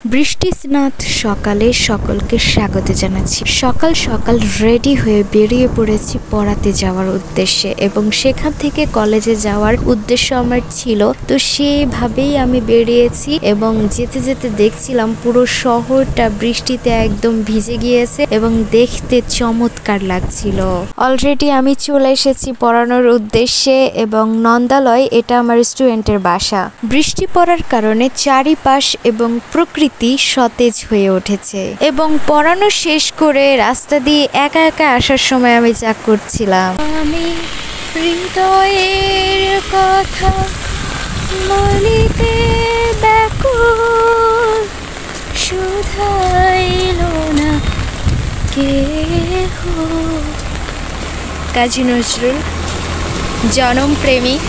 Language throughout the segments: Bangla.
বৃষ্টি স্নাত সকালে সকলকে স্বাগত জানাচ্ছি। সকাল সকাল রেডি হয়ে বেরিয়ে পড়েছি পড়াতে যাওয়ার উদ্দেশ্যে এবং সেখান থেকে কলেজে যাওয়ার উদ্দেশ্য আমার ছিল। তো সেভাবেই আমি বেরিয়েছি এবং যেতে যেতে দেখছিলাম পুরো শহরটা বৃষ্টিতে একদম ভিজে গিয়েছে এবং দেখতে চমৎকার লাগছিল। অলরেডি আমি চলে এসেছি পড়ানোর উদ্দেশ্যে এবং নন্দালয় এটা আমার স্টুডেন্টের বাসা। বৃষ্টি পড়ার কারণে চারিপাশ এবং প্রকৃতি সতেজ হয়ে উঠেছে এবং পড়ানো শেষ করে রাস্তা দিয়ে একা একা আসার সময় আমি যা করছিলাম, আমি হৃদয়ের কথা বলিতে ব্যাকুল, শুধাইল না কেহ। কাজী নজরুল, জনম প্রেমিক।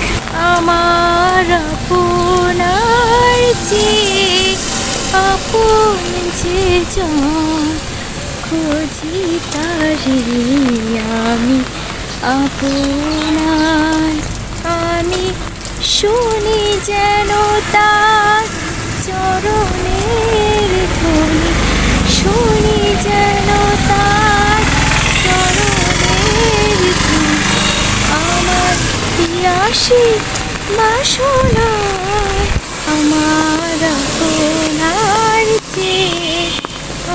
আমার আপনার চেয়ে আপন যে জন খুঁজি তারি আমি আপনার, আমি শুনি যেন তার চরণের ধ্বনি, শুনি যেন তার চরণের ধ্বনি। আমার পিয়াসী বাসনায় আমার আপনার চেয়ে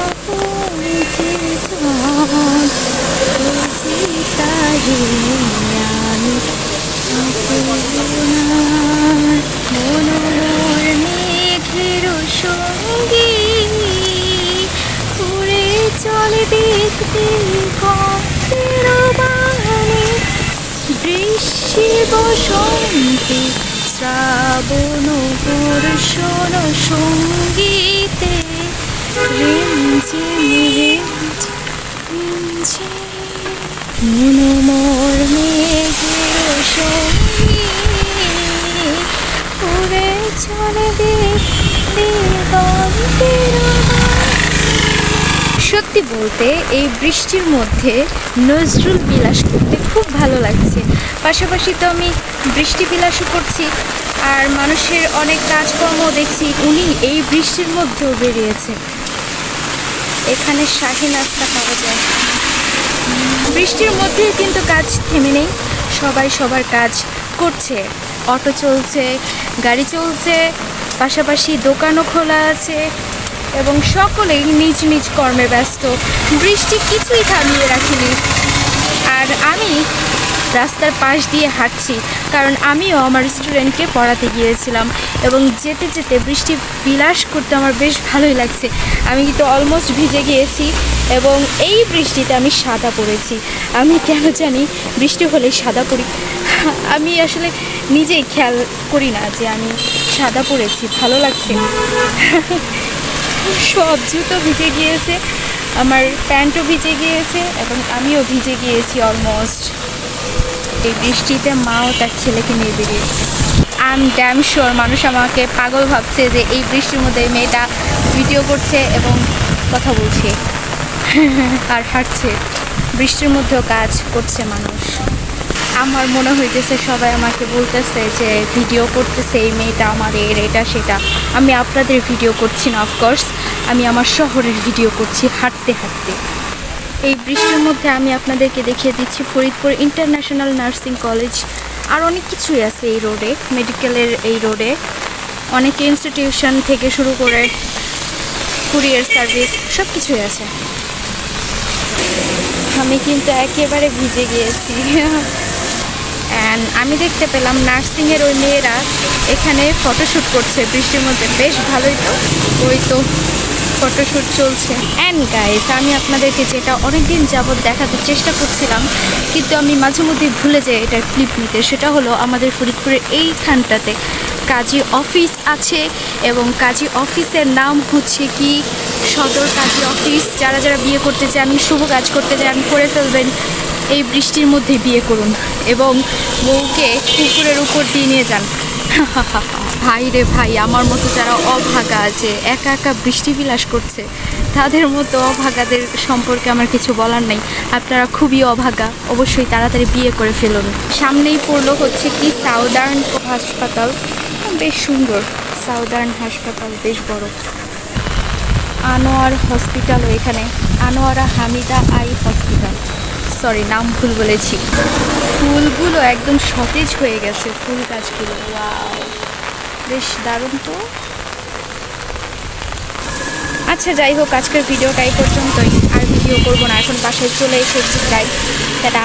আপন যে জন খুঁজি তারি আমি আপনার। মনোহর মেঘের সঙ্গী উড়ে চলে দেখতে গন্ধের বানে, বৃষ্টি বসন্তে শ্রাবণ বর্ষণ সঙ্গীতে মনোমর মেঘের সঙ্গী উড়ে চলে দেখতে গন্ধের বানে। সত্যি বলতে এই বৃষ্টির মধ্যে নজরুল বিলাস করতে খুব ভালো লাগছে। পাশাপাশি তো আমি বৃষ্টি বিলাসও করছি আর মানুষের অনেক কাজকর্ম দেখছি। উনি এই বৃষ্টির মধ্যেও বেরিয়েছে। এখানে শাহী নাস্তা পাওয়া যায়। বৃষ্টির মধ্যে কিন্তু কাজ থেমে নেই, সবাই সবার কাজ করছে। অটো চলছে, গাড়ি চলছে, পাশাপাশি দোকানও খোলা আছে এবং সকলেই নিজ নিজ কর্মে ব্যস্ত। বৃষ্টি কিছুই থামিয়ে রাখেনি। আর আমি রাস্তার পাশ দিয়ে হাঁটছি কারণ আমিও আমার স্টুডেন্টকে পড়াতে গিয়েছিলাম এবং যেতে যেতে বৃষ্টি বিলাস করতে আমার বেশ ভালোই লাগছে। আমি কিন্তু অলমোস্ট ভিজে গিয়েছি এবং এই বৃষ্টিতে আমি সাদা পড়েছি। আমি কেন জানি বৃষ্টি হলেই সাদা পড়ি। আমি আসলে নিজেই খেয়াল করি না যে আমি সাদা পড়েছি। ভালো লাগছে। সব জুতো ভিজে গিয়েছে, আমার প্যান্টও ভিজে গিয়েছে এবং আমিও ভিজে গিয়েছি অলমোস্ট। এই বৃষ্টিতে মাও তার ছেলেকে নিয়ে বেরিয়েছে। আই এম ড্যাম শিওর মানুষ আমাকে পাগল ভাবছে যে এই বৃষ্টির মধ্যে মেয়েটা ভিডিও করছে এবং কথা বলছে আর হাঁটছে। বৃষ্টির মধ্যেও কাজ করছে মানুষ। আমার মনে হইতেছে সবাই আমাকে বলতেছে যে ভিডিও করতেছে এই মেয়েটা আমাদের এটা সেটা। আমি আপনাদের ভিডিও করছি না, অফকোর্স আমি আমার শহরের ভিডিও করছি হাঁটতে হাঁটতে। এই বৃষ্টির মধ্যে আমি আপনাদেরকে দেখিয়ে দিচ্ছি ফরিদপুর ইন্টারন্যাশনাল নার্সিং কলেজ। আর অনেক কিছুই আছে এই রোডে, মেডিকেলের এই রোডে অনেক ইনস্টিটিউশন থেকে শুরু করে কুরিয়ার সার্ভিস সব কিছুই আছে। আমি কিন্তু একেবারে ভিজে গিয়েছি। অ্যান্ড আমি দেখতে পেলাম নার্সিংয়ের ওই মেয়েরা এখানে ফটোশ্যুট করছে বৃষ্টির মধ্যে। বেশ ভালোই তো, ওই তো ফটোশ্যুট চলছে। অ্যান্ড গাইস, আমি আপনাদেরকে যেটা অনেকদিন যাবৎ দেখাতে চেষ্টা করছিলাম কিন্তু আমি মাঝে মধ্যে ভুলে যাই এটার ক্লিপ নিতে, সেটা হলো আমাদের ফরিদপুরের এইখানটাতে কাজী অফিস আছে এবং কাজী অফিসের নাম হচ্ছে কি সদর কাজী অফিস। যারা যারা বিয়ে করতে চান, শুভ কাজ করতে চান, করে ফেলবেন। এই বৃষ্টির মধ্যে বিয়ে করুন এবং বউকে পুকুরের উপর দিয়ে নিয়ে যান। ভাই রে ভাই, আমার মতো যারা অভাগা আছে একা একা বৃষ্টি বিলাস করছে তাদের মতো অভাগাদের সম্পর্কে আমার কিছু বলার নেই। আপনারা খুবই অভাগা, অবশ্যই তাড়াতাড়ি বিয়ে করে ফেলুন। সামনেই পড়লো হচ্ছে কি সাউদার্ন হাসপাতাল, বেশ সুন্দর সাউদার্ন হাসপাতাল, বেশ বড়। আনোয়ার হসপিটালও এখানে, Anwara Hamida eye hospital, sorry নাম ভুল বলেছি। ফুলগুলো একদম সতেজ হয়ে গেছে, ফুল গাছগুলো, ওয়াও বেশ দারুণ তো। আচ্ছা যাই হোক, আজকের ভিডিওটা এই পর্যন্তই, আর ভিডিও করবো না, এখন বাসায় চলে এসেছি, টাটা।